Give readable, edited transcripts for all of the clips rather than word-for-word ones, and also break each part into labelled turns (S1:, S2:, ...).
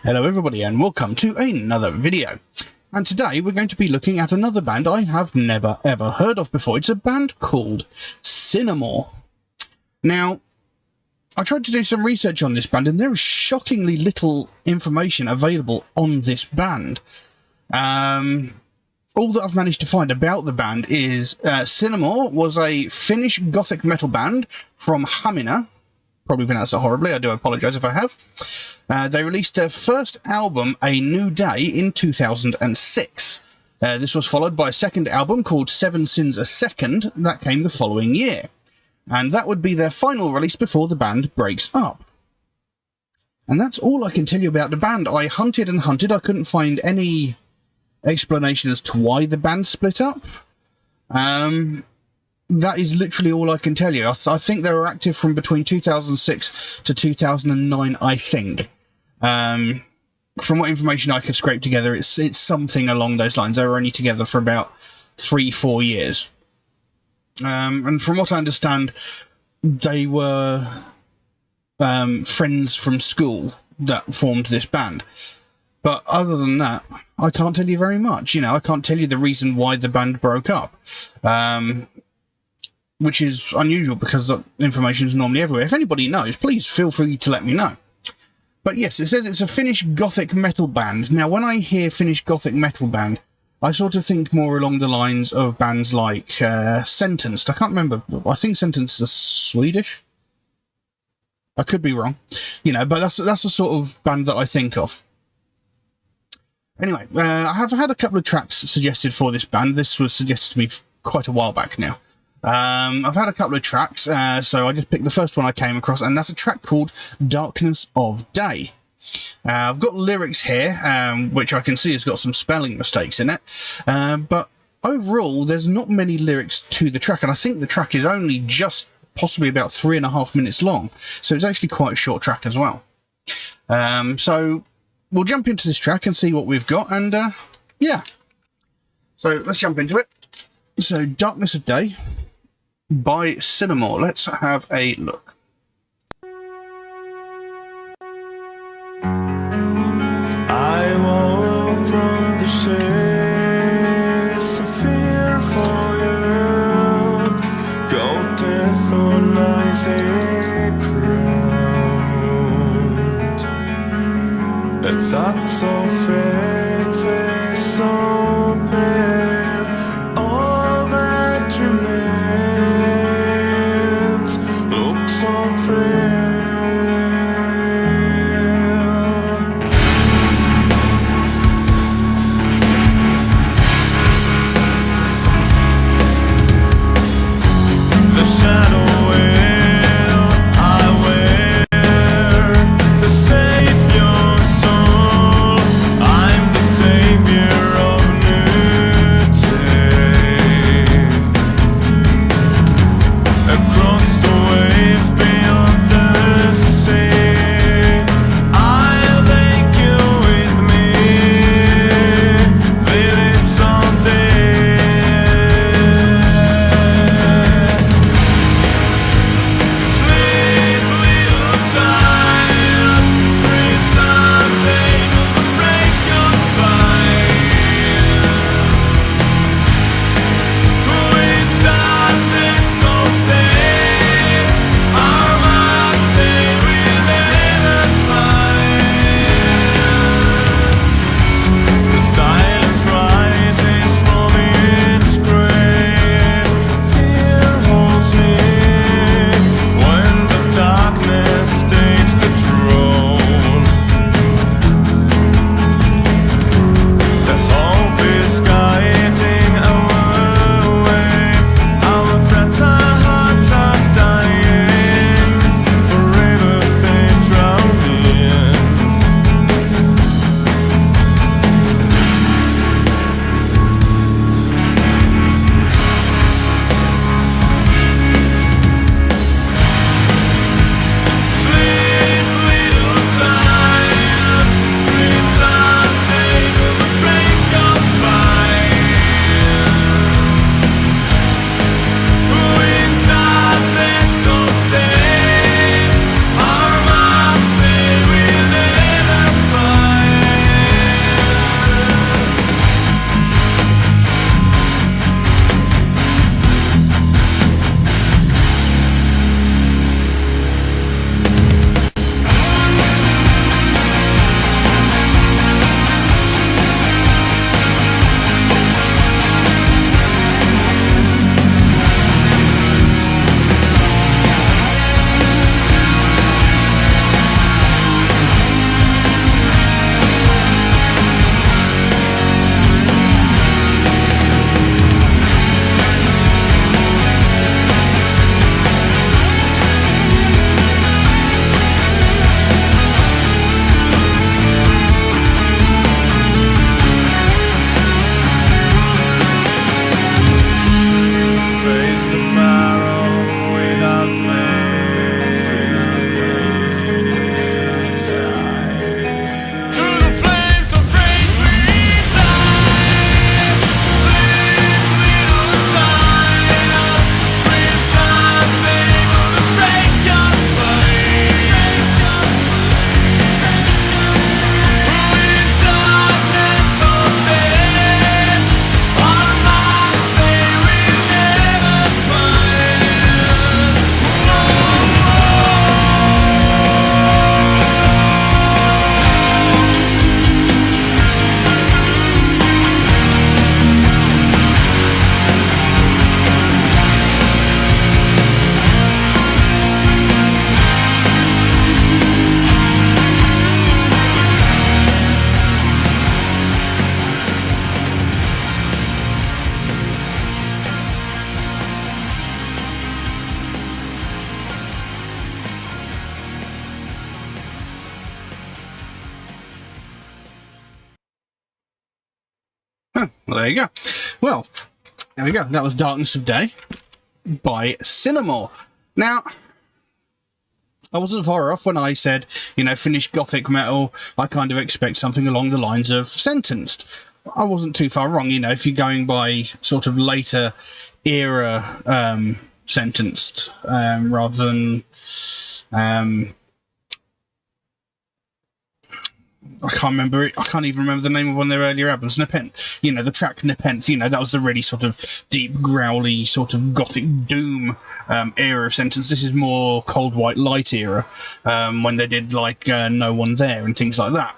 S1: Hello everybody and welcome to another video. And today we're going to be looking at another band I have never ever heard of before. It's a band called Sinamore. Now, I tried to do some research on this band and there is shockingly little information available on this band. All that I've managed to find about the band is Sinamore was a Finnish gothic metal band from Hamina. Probably pronounced that horribly, I do apologise if I have. They released their first album, A New Day, in 2006. This was followed by a second album called Seven Sins a Second, that came the following year. And that would be their final release before the band breaks up. And that's all I can tell you about the band. I hunted and hunted, I couldn't find any explanation as to why the band split up. That is literally all I can tell you. I think they were active from between 2006 to 2009, I think. From what information I could scrape together, it's something along those lines. They were only together for about 3-4 years. And from what I understand, they were friends from school that formed this band. But other than that, I can't tell you very much. You know, I can't tell you the reason why the band broke up. Which is unusual because that information is normally everywhere. If anybody knows, please feel free to let me know. But yes, it says it's a Finnish gothic metal band. Now, when I hear Finnish gothic metal band, I sort of think more along the lines of bands like Sentenced. I can't remember. I think Sentenced is Swedish. I could be wrong. You know, but that's the sort of band that I think of. Anyway, I have had a couple of tracks suggested for this band. This was suggested to me quite a while back now. I've had a couple of tracks, so I just picked the first one I came across, and that's a track called Darkness of Day. I've got lyrics here, which I can see has got some spelling mistakes in it, but overall there's not many lyrics to the track, and I think the track is only just possibly about 3.5 minutes long, so it's actually quite a short track as well. So we'll jump into this track and see what we've got, and yeah, so let's jump into it. So Darkness of Day by Sinamore. Let's have a look.
S2: I walk from the shades of fear for you. Go death on Isaac ground. A thought so fake, face so pale. All that remains looks so frail. The shadow will I wear, the savior soul. I'm the savior of
S1: Oh, well, there you go. Well, there we go. That was Darkness of Day by Sinamore. Now, I wasn't far off when I said, finished gothic metal, I kind of expect something along the lines of Sentenced. I wasn't too far wrong, if you're going by sort of later era Sentenced, rather than I can't even remember the name of one of their earlier albums. Nepenthe, the track Nepenthe, that was the really sort of deep, growly, sort of gothic doom era of Sentence. This is more Cold White Light era, when they did like No One There and things like that.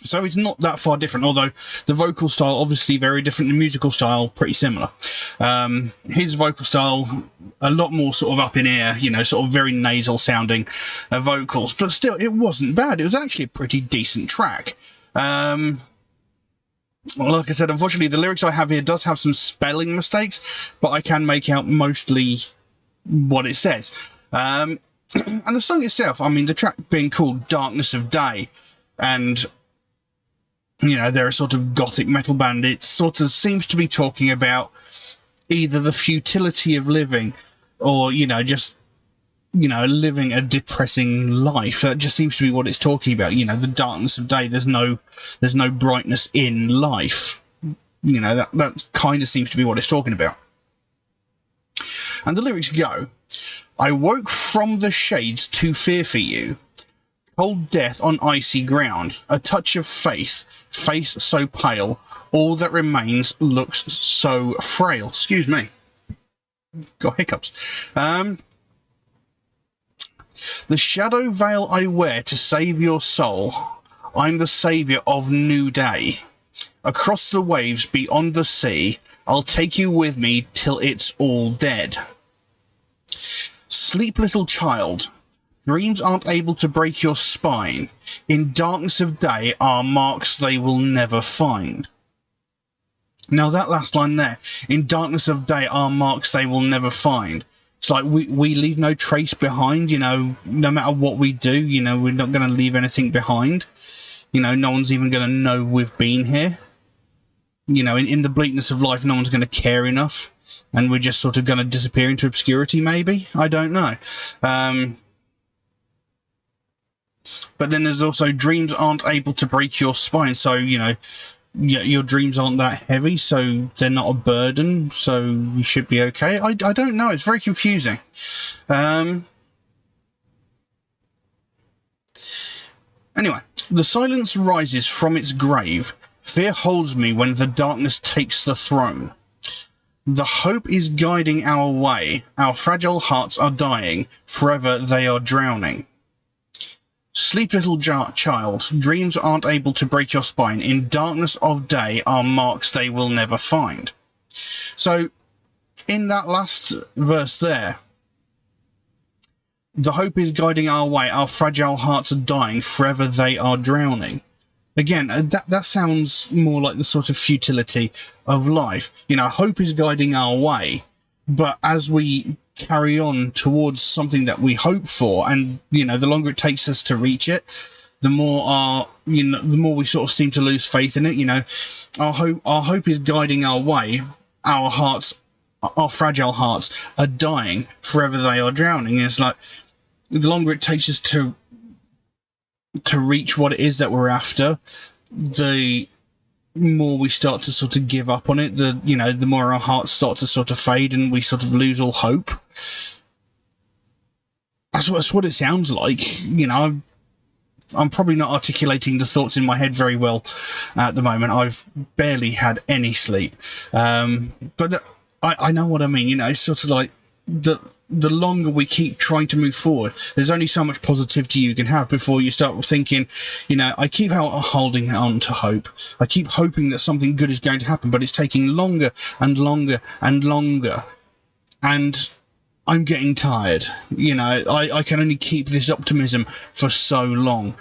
S1: So it's not that far different, although the vocal style obviously very different, the musical style pretty similar. His vocal style a lot more sort of up in air, sort of very nasal sounding vocals, but still it wasn't bad. It was actually a pretty decent track. Like I said, unfortunately the lyrics I have here does have some spelling mistakes, but I can make out mostly what it says. And the song itself, the track being called Darkness of Day, and they're a sort of gothic metal band. It sort of seems to be talking about either the futility of living or, just, living a depressing life. That just seems to be what it's talking about. The darkness of day. There's no brightness in life. That kind of seems to be what it's talking about. And the lyrics go, I woke from the shades to fear for you. Cold death on icy ground, a touch of faith, face so pale, all that remains looks so frail. Excuse me. Got hiccups. The shadow veil I wear to save your soul, I'm the saviour of new day. Across the waves beyond the sea, I'll take you with me till it's all dead. Sleep, little child. Dreams aren't able to break your spine. In darkness of day are marks they will never find. Now that last line there, in darkness of day are marks they will never find. It's like we leave no trace behind, no matter what we do, we're not going to leave anything behind. No one's even going to know we've been here. In the bleakness of life, no one's going to care enough. And we're just sort of going to disappear into obscurity, maybe? I don't know. But then there's also dreams aren't able to break your spine. So, your dreams aren't that heavy, so they're not a burden, so you should be okay. I don't know. It's very confusing. Anyway, the silence rises from its grave. Fear holds me when the darkness takes the throne. The hope is guiding our way. Our fragile hearts are dying. Forever they are drowning. Sleep, little child, dreams aren't able to break your spine. In darkness of day are marks they will never find. So, in that last verse there, the hope is guiding our way, our fragile hearts are dying, forever they are drowning. Again, that sounds more like the sort of futility of life. Hope is guiding our way, but as we carry on towards something that we hope for, and the longer it takes us to reach it, the more the more we sort of seem to lose faith in it. Our hope is guiding our way. Our hearts, our fragile hearts, are dying. Forever they are drowning. And it's like the longer it takes us to reach what it is that we're after, the more we start to sort of give up on it, the more our hearts start to sort of fade and we sort of lose all hope. That's what it sounds like. I'm probably not articulating the thoughts in my head very well at the moment. I've barely had any sleep. But I know what I mean. It's sort of like the longer we keep trying to move forward, there's only so much positivity you can have before you start thinking, I keep holding on to hope. I keep hoping that something good is going to happen, but it's taking longer and longer and longer. And I'm getting tired. I can only keep this optimism for so long.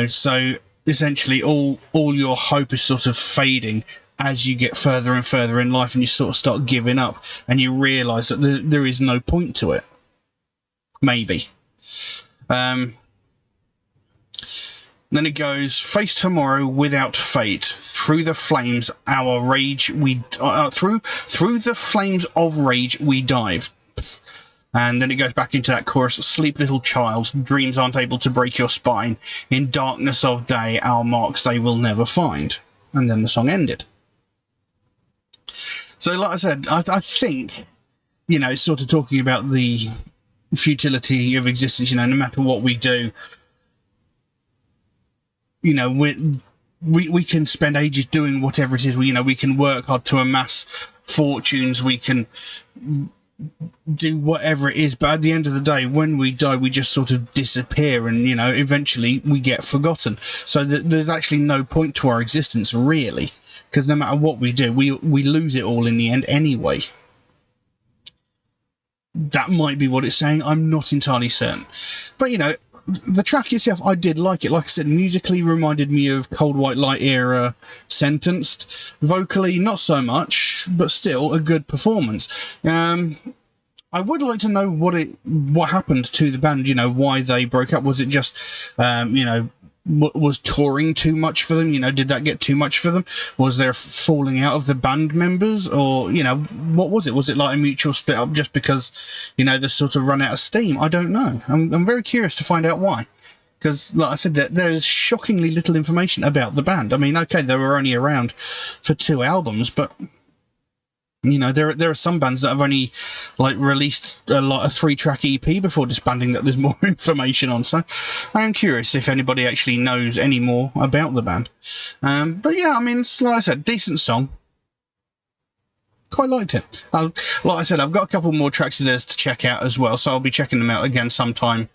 S1: So essentially all your hope is sort of fading as you get further and further in life, and you sort of start giving up, and you realise that there is no point to it. Maybe. Then it goes, face tomorrow without fate. Through the flames, our rage we through the flames of rage we dive. And then it goes back into that chorus, sleep little child, dreams aren't able to break your spine. In darkness of day, our marks they will never find. And then the song ended. So like I said, I think, you know, it's sort of talking about the futility of existence, you know, no matter what we do, you know, we can spend ages doing whatever it is. You know, we can work hard to amass fortunes. We can do whatever it is. But at the end of the day, when we die, we just sort of disappear. And, you know, eventually we get forgotten. So there's actually no point to our existence, really. Because no matter what we do, we lose it all in the end anyway. That might be what it's saying. I'm not entirely certain. But, you know, the track itself, I did like it. Like I said, musically reminded me of Cold White Light era Sentenced. Vocally, not so much, but still a good performance. I would like to know what happened to the band. You know, why they broke up. Was it just, you know, was touring too much for them? You know, did that get too much for them? Was there falling out of the band members, or, you know, what was it? Was it like a mutual split up just because, you know, they sort of run out of steam? I don't know. I'm very curious to find out why, because, like I said, there's shockingly little information about the band. I mean, okay, they were only around for 2 albums, but, you know, there are some bands that have only like released a 3-track EP before disbanding that there's more information on. So I am curious if anybody actually knows any more about the band. But yeah, I mean, like I said, decent song. Quite liked it. Like I said, I've got a couple more tracks of theirs to check out as well, so I'll be checking them out again sometime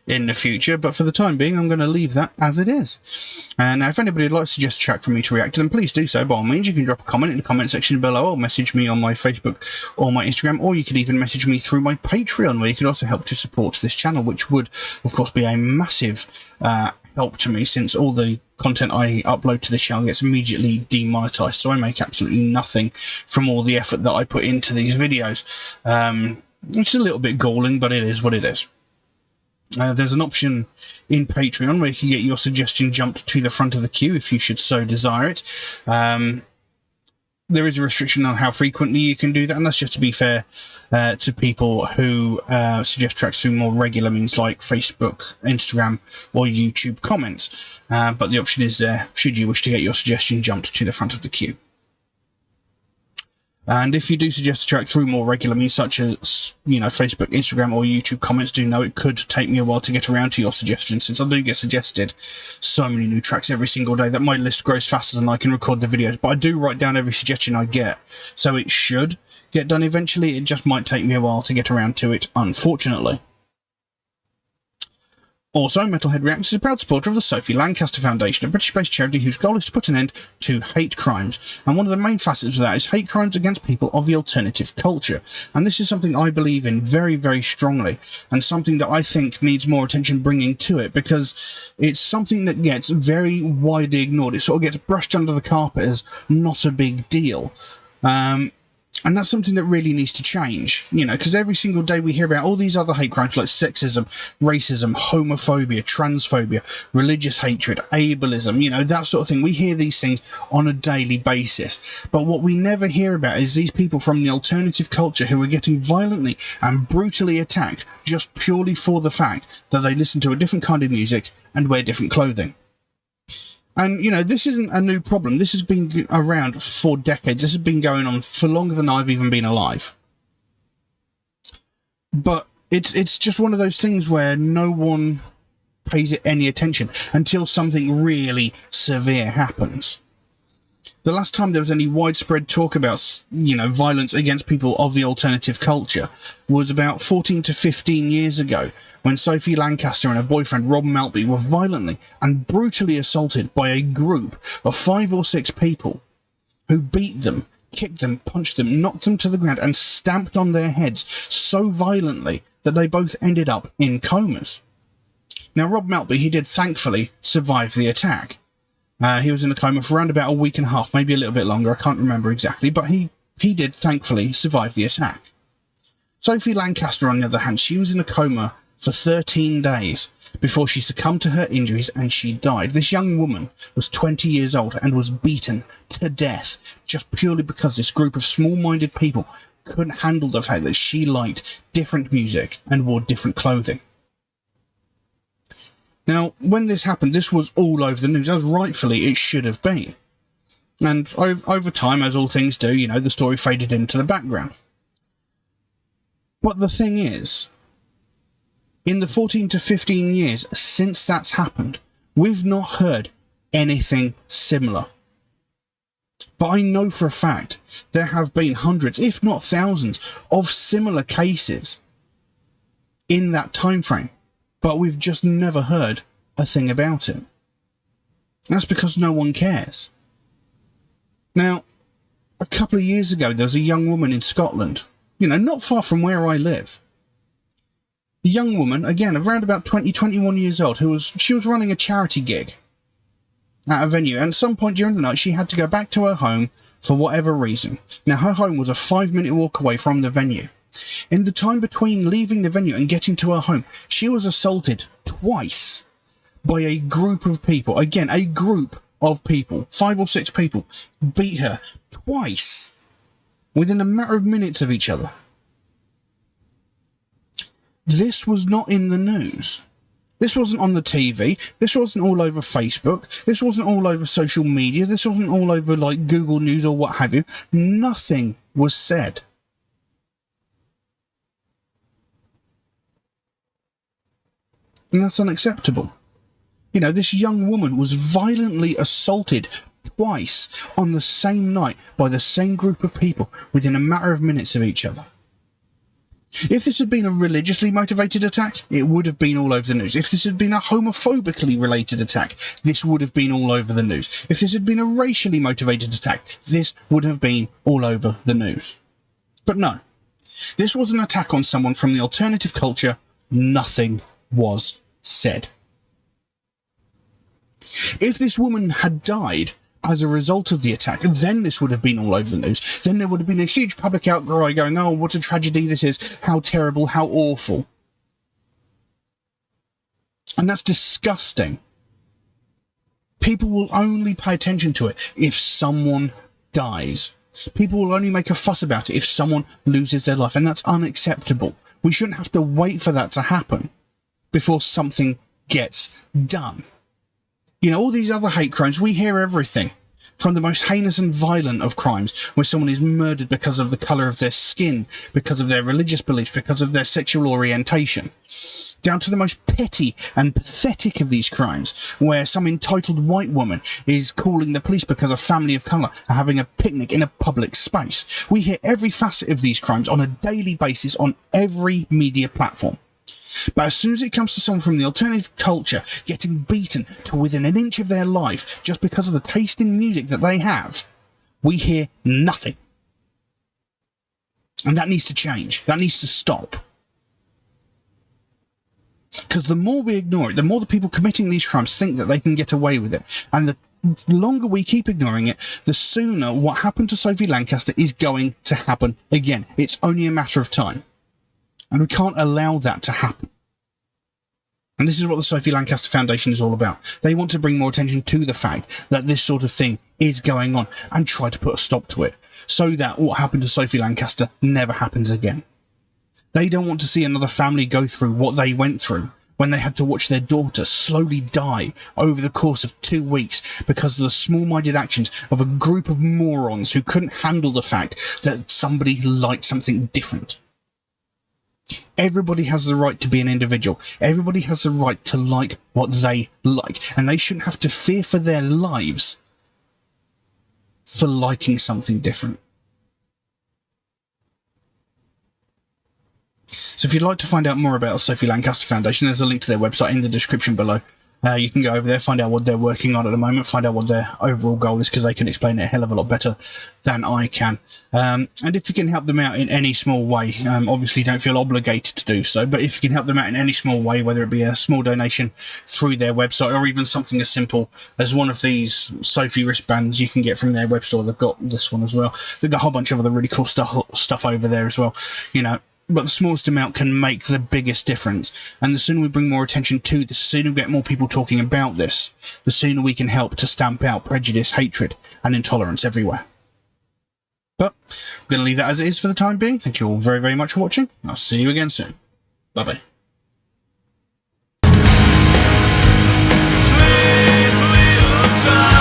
S1: in the future, but for the time being I'm going to leave that as it is. And now if anybody would like to suggest a track for me to react to, then please do so. By all means, you can drop a comment in the comment section below, or message me on my Facebook or my Instagram, or you could even message me through my Patreon, where you could also help to support this channel, which would of course be a massive help to me, since all the content I upload to this channel gets immediately demonetized, so I make absolutely nothing from all the effort that I put into these videos. It's a little bit galling, but it is what it is. There's an option in Patreon where you can get your suggestion jumped to the front of the queue if you should so desire it. There is a restriction on how frequently you can do that, and that's just to be fair to people who suggest tracks through more regular means like Facebook, Instagram, or YouTube comments. But the option is there should you wish to get your suggestion jumped to the front of the queue. And if you do suggest a track through more regular means, such as, you know, Facebook, Instagram, or YouTube comments, do know it could take me a while to get around to your suggestions, since I do get suggested so many new tracks every single day that my list grows faster than I can record the videos. But I do write down every suggestion I get, so it should get done eventually. It just might take me a while to get around to it, unfortunately. Also, MetalHead Reacts is a proud supporter of the Sophie Lancaster Foundation, a British-based charity whose goal is to put an end to hate crimes. And one of the main facets of that is hate crimes against people of the alternative culture. And this is something I believe in very, very strongly, and something that I think needs more attention bringing to it, because it's something that gets very widely ignored. It sort of gets brushed under the carpet as not a big deal. And that's something that really needs to change, you know, because every single day we hear about all these other hate crimes like sexism, racism, homophobia, transphobia, religious hatred, ableism, you know, that sort of thing. We hear these things on a daily basis. But what we never hear about is these people from the alternative culture who are getting violently and brutally attacked just purely for the fact that they listen to a different kind of music and wear different clothing. And, you know, this isn't a new problem. This has been around for decades. This has been going on for longer than I've even been alive. But it's just one of those things where no one pays it any attention until something really severe happens. The last time there was any widespread talk about, you know, violence against people of the alternative culture was about 14 to 15 years ago, when Sophie Lancaster and her boyfriend Rob Maltby were violently and brutally assaulted by a group of 5 or 6 people who beat them, kicked them, punched them, knocked them to the ground and stamped on their heads so violently that they both ended up in comas. Now, Rob Maltby, he did thankfully survive the attack. He was in a coma for around about a week and a half, maybe a little bit longer, I can't remember exactly, but he did thankfully survive the attack. Sophie Lancaster, on the other hand, she was in a coma for 13 days before she succumbed to her injuries and she died. This young woman was 20 years old and was beaten to death just purely because this group of small-minded people couldn't handle the fact that she liked different music and wore different clothing. Now, when this happened, this was all over the news, as rightfully it should have been. And over time, as all things do, you know, the story faded into the background. But the thing is, in the 14 to 15 years since that's happened, we've not heard anything similar. But I know for a fact there have been hundreds, if not thousands, of similar cases in that time frame, but we've just never heard a thing about it. That's because no one cares. Now, a couple of years ago, there was a young woman in Scotland, you know, not far from where I live. A young woman, again, around about 20, 21 years old, she was running a charity gig at a venue, and at some point during the night she had to go back to her home for whatever reason. Now, her home was a 5-minute walk away from the venue. In the time between leaving the venue and getting to her home, she was assaulted twice by a group of people. Again, a group of people, 5 or 6 people, beat her twice within a matter of minutes of each other. This was not in the news. This wasn't on the TV. This wasn't all over Facebook. This wasn't all over social media. This wasn't all over like Google News or what have you. Nothing was said. And that's unacceptable. You know, this young woman was violently assaulted twice on the same night by the same group of people within a matter of minutes of each other. If this had been a religiously motivated attack, it would have been all over the news. If this had been a homophobically related attack, this would have been all over the news. If this had been a racially motivated attack, this would have been all over the news. But no, this was an attack on someone from the alternative culture. Nothing was said. If this woman had died as a result of the attack, then this would have been all over the news. Then there would have been a huge public outcry going, oh, what a tragedy this is, how terrible, how awful. And that's disgusting. People will only pay attention to it if someone dies. People will only make a fuss about it if someone loses their life, and that's unacceptable. We shouldn't have to wait for that to happen before something gets done. You know, all these other hate crimes, we hear everything. From the most heinous and violent of crimes, where someone is murdered because of the colour of their skin, because of their religious beliefs, because of their sexual orientation, down to the most petty and pathetic of these crimes, where some entitled white woman is calling the police because a family of colour are having a picnic in a public space. We hear every facet of these crimes on a daily basis on every media platform. But as soon as it comes to someone from the alternative culture getting beaten to within an inch of their life just because of the taste in music that they have, we hear nothing. And that needs to change. That needs to stop. Because the more we ignore it, the more the people committing these crimes think that they can get away with it. And the longer we keep ignoring it, the sooner what happened to Sophie Lancaster is going to happen again. It's only a matter of time. And we can't allow that to happen. And this is what the Sophie Lancaster Foundation is all about. They want to bring more attention to the fact that this sort of thing is going on and try to put a stop to it, so that what happened to Sophie Lancaster never happens again. They don't want to see another family go through what they went through when they had to watch their daughter slowly die over the course of 2 weeks because of the small-minded actions of a group of morons who couldn't handle the fact that somebody liked something different. Everybody has the right to be an individual. Everybody has the right to like what they like. And they shouldn't have to fear for their lives for liking something different. So if you'd like to find out more about the Sophie Lancaster Foundation, there's a link to their website in the description below. You can go over there, find out what they're working on at the moment, find out what their overall goal is, because they can explain it a hell of a lot better than I can. And if you can help them out in any small way, obviously don't feel obligated to do so, but if you can help them out in any small way, whether it be a small donation through their website or even something as simple as one of these Sophie wristbands you can get from their web store. They've got this one as well. They've got a whole bunch of other really cool stuff over there as well. You know, but the smallest amount can make the biggest difference. And the sooner we bring more attention to this, the sooner we get more people talking about this, the sooner we can help to stamp out prejudice, hatred, and intolerance everywhere. But I'm going to leave that as it is for the time being. Thank you all very, very much for watching. I'll see you again soon. Bye-bye.
S2: Sleep, little child.